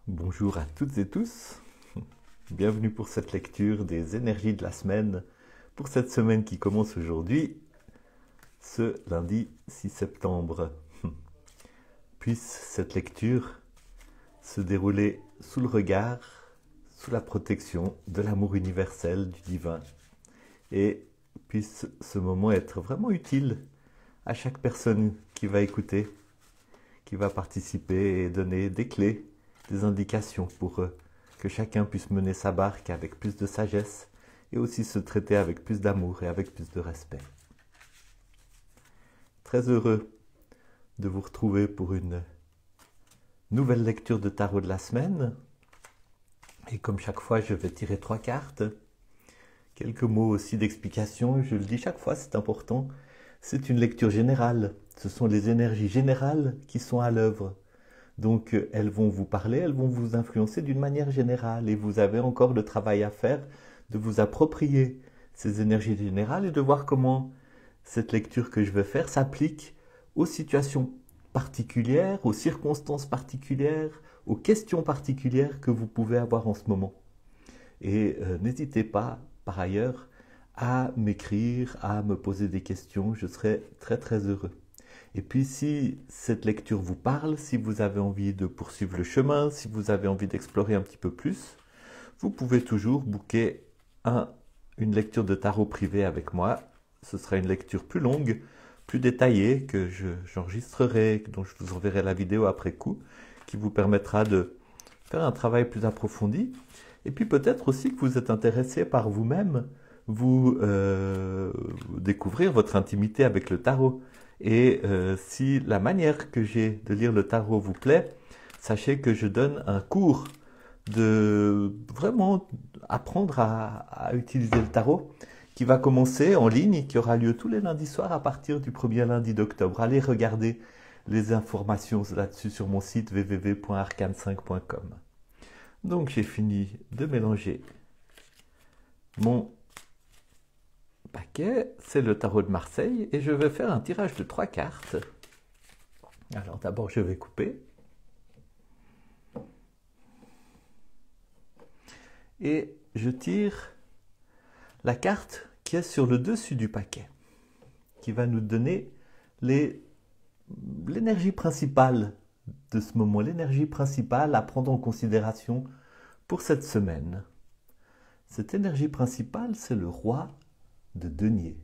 Bonjour à toutes et tous, bienvenue pour cette lecture des énergies de la semaine, pour cette semaine qui commence aujourd'hui, ce lundi 6 septembre. Puisse cette lecture se dérouler sous le regard, sous la protection de l'amour universel du divin, et puisse ce moment être vraiment utile à chaque personne qui va écouter, qui va participer et donner des clés, des indications pour que chacun puisse mener sa barque avec plus de sagesse et aussi se traiter avec plus d'amour et avec plus de respect. Très heureux de vous retrouver pour une nouvelle lecture de tarot de la semaine. Et comme chaque fois, je vais tirer 3 cartes. Quelques mots aussi d'explication, je le dis chaque fois, c'est important. C'est une lecture générale. Ce sont les énergies générales qui sont à l'œuvre. Donc elles vont vous parler, elles vont vous influencer d'une manière générale et vous avez encore le travail à faire de vous approprier ces énergies générales et de voir comment cette lecture que je vais faire s'applique aux situations particulières, aux circonstances particulières, aux questions particulières que vous pouvez avoir en ce moment. Et n'hésitez pas, par ailleurs, à m'écrire, à me poser des questions, je serai très très heureux. Et puis si cette lecture vous parle, si vous avez envie de poursuivre le chemin, si vous avez envie d'explorer un petit peu plus, vous pouvez toujours booker une lecture de tarot privée avec moi. Ce sera une lecture plus longue, plus détaillée, que j'enregistrerai, dont je vous enverrai la vidéo après coup, qui vous permettra de faire un travail plus approfondi. Et puis peut-être aussi que vous êtes intéressé par vous-même, vous découvrir votre intimité avec le tarot. Et si la manière que j'ai de lire le tarot vous plaît, sachez que je donne un cours de vraiment apprendre à utiliser le tarot qui va commencer en ligne, qui aura lieu tous les lundis soirs à partir du 1er lundi d'octobre. Allez regarder les informations là-dessus sur mon site www.arcane5.com. Donc j'ai fini de mélanger mon paquet, c'est le tarot de Marseille et je vais faire un tirage de 3 cartes. Alors d'abord je vais couper et je tire la carte qui est sur le dessus du paquet, qui va nous donner l'énergie principale de ce moment, l'énergie principale à prendre en considération pour cette semaine. Cette énergie principale, c'est le roi de denier.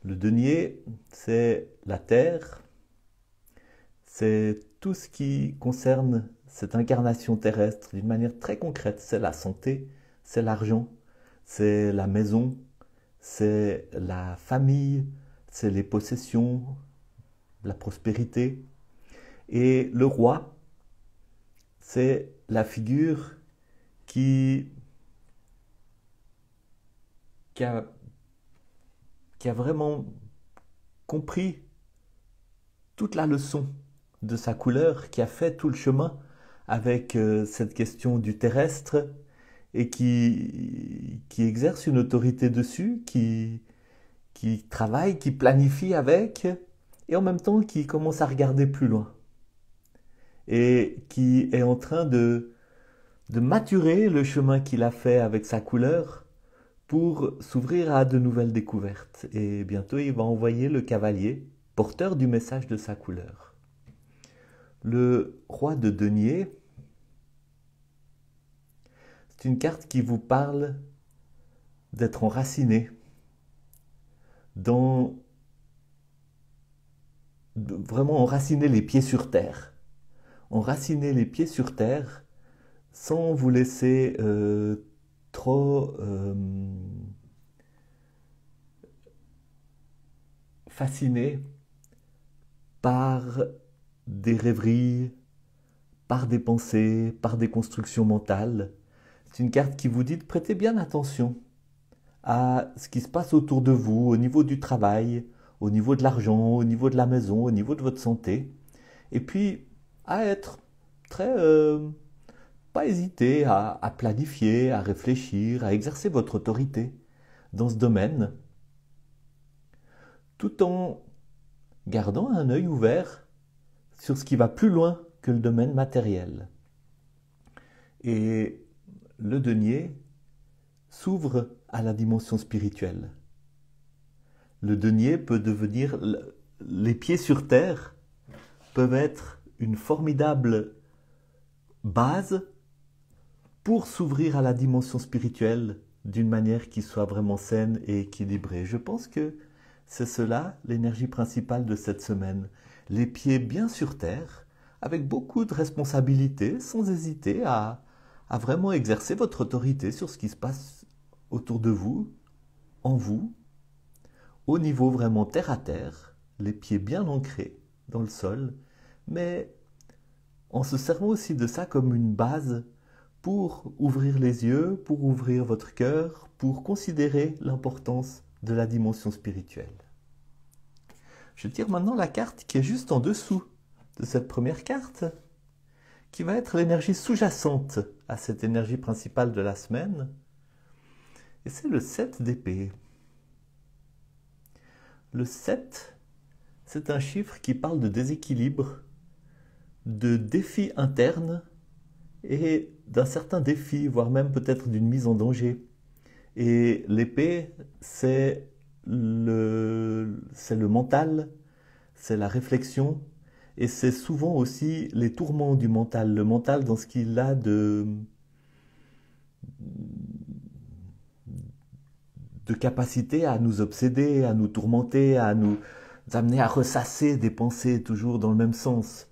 Le denier, c'est la terre, c'est tout ce qui concerne cette incarnation terrestre d'une manière très concrète. C'est la santé, c'est l'argent, c'est la maison, c'est la famille, c'est les possessions, la prospérité. Et le roi, c'est la figure qui a vraiment compris toute la leçon de sa couleur, qui a fait tout le chemin avec cette question du terrestre et qui exerce une autorité dessus, qui travaille, qui planifie avec et en même temps qui commence à regarder plus loin et qui est en train de maturer le chemin qu'il a fait avec sa couleur pour s'ouvrir à de nouvelles découvertes. Et bientôt, il va envoyer le cavalier, porteur du message de sa couleur. Le roi de denier, c'est une carte qui vous parle d'être enraciné vraiment enraciner les pieds sur terre. Enraciner les pieds sur terre sans vous laisser trop fasciné par des rêveries, par des pensées, par des constructions mentales. C'est une carte qui vous dit de prêter bien attention à ce qui se passe autour de vous, au niveau du travail, au niveau de l'argent, au niveau de la maison, au niveau de votre santé. Et puis à être très... pas hésiter à planifier, à réfléchir, à exercer votre autorité dans ce domaine, tout en gardant un œil ouvert sur ce qui va plus loin que le domaine matériel. Et le denier s'ouvre à la dimension spirituelle. Le denier peut devenir, les pieds sur terre peuvent être une formidable base pour s'ouvrir à la dimension spirituelle d'une manière qui soit vraiment saine et équilibrée. Je pense que c'est cela l'énergie principale de cette semaine. Les pieds bien sur terre, avec beaucoup de responsabilités, sans hésiter à vraiment exercer votre autorité sur ce qui se passe autour de vous, en vous, au niveau vraiment terre à terre, les pieds bien ancrés dans le sol, mais en se servant aussi de ça comme une base pour ouvrir les yeux, pour ouvrir votre cœur, pour considérer l'importance de la dimension spirituelle. Je tire maintenant la carte qui est juste en dessous de cette première carte, qui va être l'énergie sous-jacente à cette énergie principale de la semaine, et c'est le 7 d'épée. Le 7, c'est un chiffre qui parle de déséquilibre, de défis internes et d'un certain défi, voire même peut-être d'une mise en danger. Et l'épée, c'est le mental, c'est la réflexion, et c'est souvent aussi les tourments du mental. Le mental dans ce qu'il a de capacité à nous obséder, à nous tourmenter, à nous amener à ressasser des pensées toujours dans le même sens.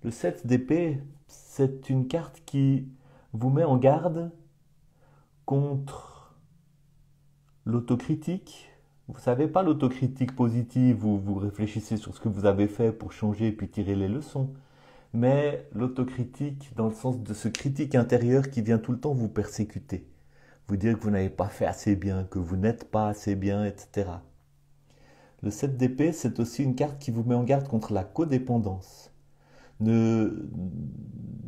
Le 7 d'épée, c'est une carte qui vous met en garde contre l'autocritique. Vous savez, pas l'autocritique positive où vous réfléchissez sur ce que vous avez fait pour changer et puis tirer les leçons, mais l'autocritique dans le sens de ce critique intérieur qui vient tout le temps vous persécuter, vous dire que vous n'avez pas fait assez bien, que vous n'êtes pas assez bien, etc. Le 7 d'épée, c'est aussi une carte qui vous met en garde contre la codépendance.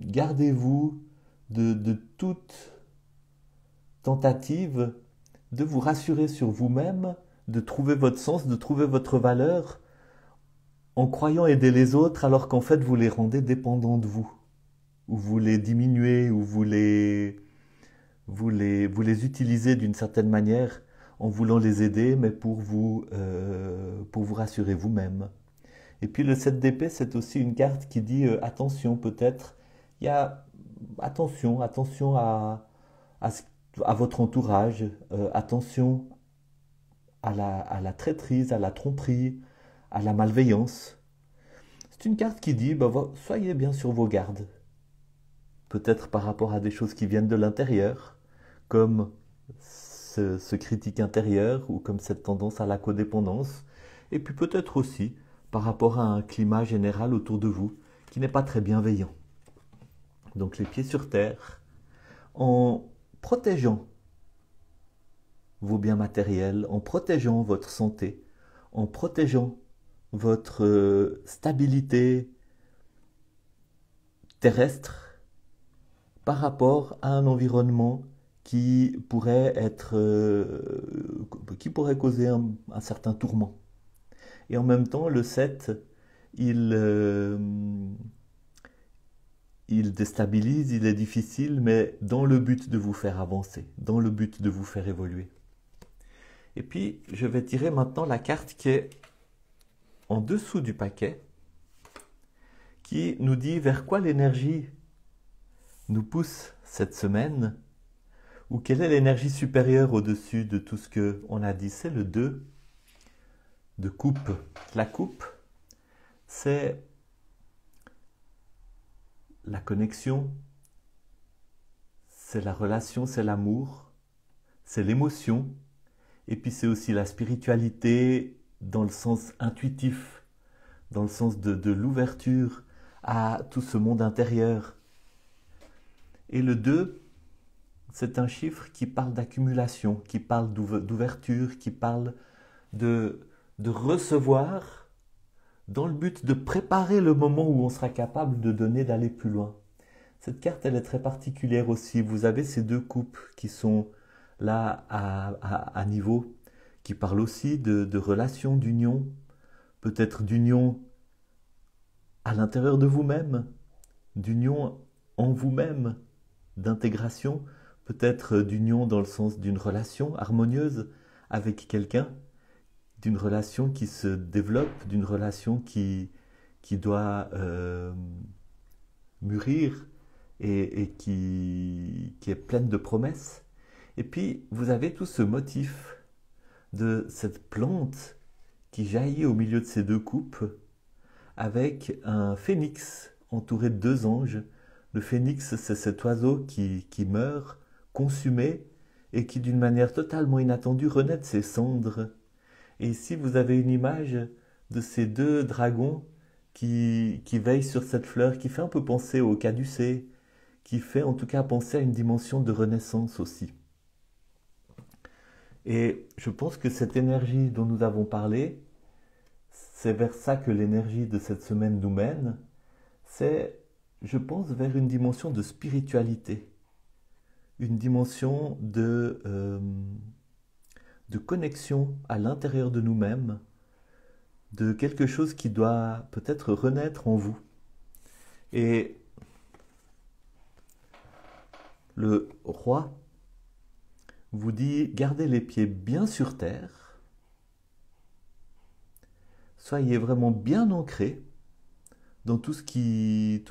Gardez-vous de toute tentative de vous rassurer sur vous-même, de trouver votre sens, de trouver votre valeur, en croyant aider les autres alors qu'en fait vous les rendez dépendants de vous, ou vous les diminuez, ou vous les utilisez d'une certaine manière en voulant les aider, mais pour vous rassurer vous-même. Et puis le 7 d'épée, c'est aussi une carte qui dit attention peut-être, attention à votre entourage, attention à la traîtrise, à la tromperie, à la malveillance. C'est une carte qui dit soyez bien sur vos gardes. Peut-être par rapport à des choses qui viennent de l'intérieur, comme ce critique intérieur ou comme cette tendance à la codépendance, et puis peut-être aussi par rapport à un climat général autour de vous qui n'est pas très bienveillant. Donc les pieds sur terre, en protégeant vos biens matériels, en protégeant votre santé, en protégeant votre stabilité terrestre par rapport à un environnement qui pourrait causer un certain tourment. Et en même temps, le 7, il déstabilise, il est difficile, mais dans le but de vous faire avancer, dans le but de vous faire évoluer. Et puis, je vais tirer maintenant la carte qui est en dessous du paquet, qui nous dit vers quoi l'énergie nous pousse cette semaine, ou quelle est l'énergie supérieure au-dessus de tout ce qu'on a dit. C'est le 2 de coupe. La coupe, c'est la connexion, c'est la relation, c'est l'amour, c'est l'émotion, et puis c'est aussi la spiritualité dans le sens intuitif, dans le sens de l'ouverture à tout ce monde intérieur. Et le 2, c'est un chiffre qui parle d'accumulation, qui parle d'ouverture, qui parle de recevoir dans le but de préparer le moment où on sera capable de donner, d'aller plus loin. Cette carte, elle est très particulière aussi. Vous avez ces deux coupes qui sont là à niveau, qui parlent aussi de relations, d'union, peut-être d'union à l'intérieur de vous-même, d'union en vous-même, d'intégration, peut-être d'union dans le sens d'une relation harmonieuse avec quelqu'un, d'une relation qui se développe, d'une relation qui doit mûrir et qui est pleine de promesses. Et puis, vous avez tout ce motif de cette plante qui jaillit au milieu de ces deux coupes avec un phénix entouré de deux anges. Le phénix, c'est cet oiseau qui meurt, consumé, et qui d'une manière totalement inattendue renaît de ses cendres. Et ici, vous avez une image de ces deux dragons qui veillent sur cette fleur, qui fait un peu penser au caducée, qui fait en tout cas penser à une dimension de renaissance aussi. Et je pense que cette énergie dont nous avons parlé, c'est vers ça que l'énergie de cette semaine nous mène. C'est, je pense, vers une dimension de spiritualité, une dimension de connexion à l'intérieur de nous-mêmes, de quelque chose qui doit peut-être renaître en vous. Et le roi vous dit, gardez les pieds bien sur terre, soyez vraiment bien ancrés dans tout ce qui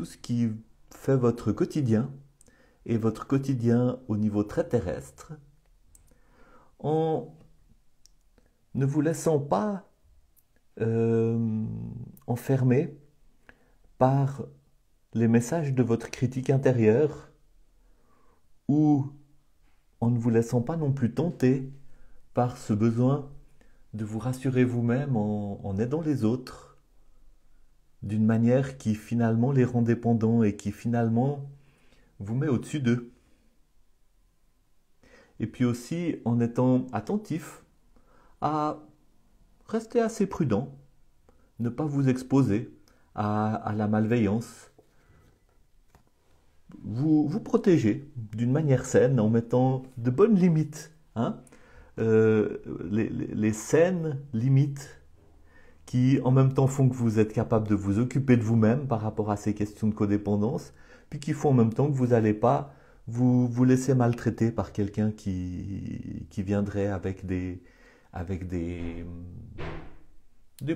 fait votre quotidien, et votre quotidien au niveau très terrestre, en ne vous laissant pas enfermer par les messages de votre critique intérieure, ou en ne vous laissant pas non plus tenter par ce besoin de vous rassurer vous-même en aidant les autres d'une manière qui finalement les rend dépendants et qui finalement vous met au-dessus d'eux. Et puis aussi en étant attentif à rester assez prudent, ne pas vous exposer à la malveillance, vous protéger d'une manière saine en mettant de bonnes limites, hein, les saines limites qui en même temps font que vous êtes capable de vous occuper de vous-même par rapport à ces questions de codépendance, puis qui font en même temps que vous n'allez pas vous laisser maltraiter par quelqu'un qui viendrait avec des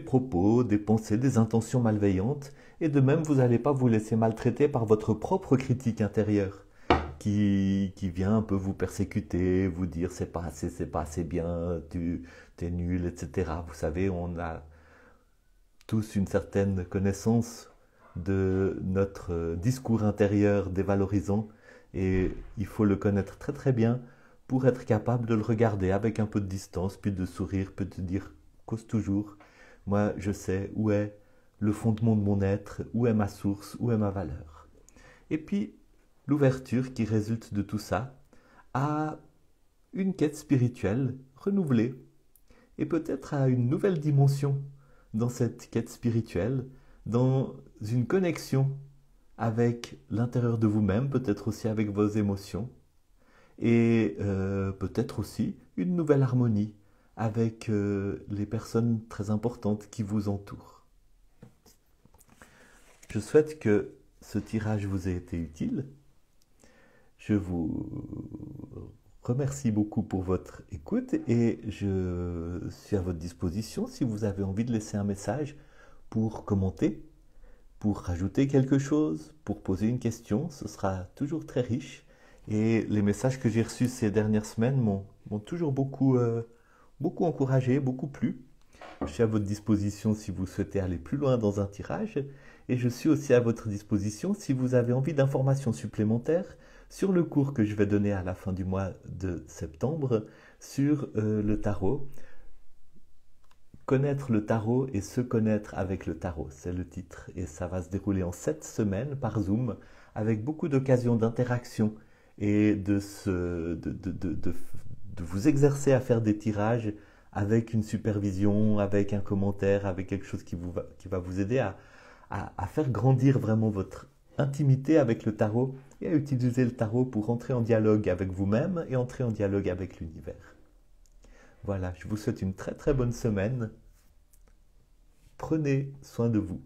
propos, des pensées, des intentions malveillantes, et de même vous n'allez pas vous laisser maltraiter par votre propre critique intérieure qui vient un peu vous persécuter, vous dire c'est pas assez bien, tu es nul, etc. Vous savez, on a tous une certaine connaissance de notre discours intérieur dévalorisant, et il faut le connaître très très bien pour être capable de le regarder avec un peu de distance, puis de sourire, puis de dire cause toujours, moi je sais où est le fondement de mon être, où est ma source, où est ma valeur. Et puis l'ouverture qui résulte de tout ça à une quête spirituelle renouvelée, et peut-être à une nouvelle dimension dans cette quête spirituelle, dans une connexion avec l'intérieur de vous-même, peut-être aussi avec vos émotions, et peut-être aussi une nouvelle harmonie avec les personnes très importantes qui vous entourent. Je souhaite que ce tirage vous ait été utile. Je vous remercie beaucoup pour votre écoute et je suis à votre disposition si vous avez envie de laisser un message pour commenter, pour rajouter quelque chose, pour poser une question. Ce sera toujours très riche. Et les messages que j'ai reçus ces dernières semaines m'ont toujours beaucoup encouragé, beaucoup plu. Je suis à votre disposition si vous souhaitez aller plus loin dans un tirage. Et je suis aussi à votre disposition si vous avez envie d'informations supplémentaires sur le cours que je vais donner à la fin du mois de septembre sur le tarot. Connaître le tarot et se connaître avec le tarot, c'est le titre. Et ça va se dérouler en 7 semaines par Zoom, avec beaucoup d'occasions d'interaction et de vous exercer à faire des tirages avec une supervision, avec un commentaire, avec quelque chose qui va vous aider à faire grandir vraiment votre intimité avec le tarot et à utiliser le tarot pour entrer en dialogue avec vous-même et entrer en dialogue avec l'univers. Voilà, je vous souhaite une très très bonne semaine. Prenez soin de vous.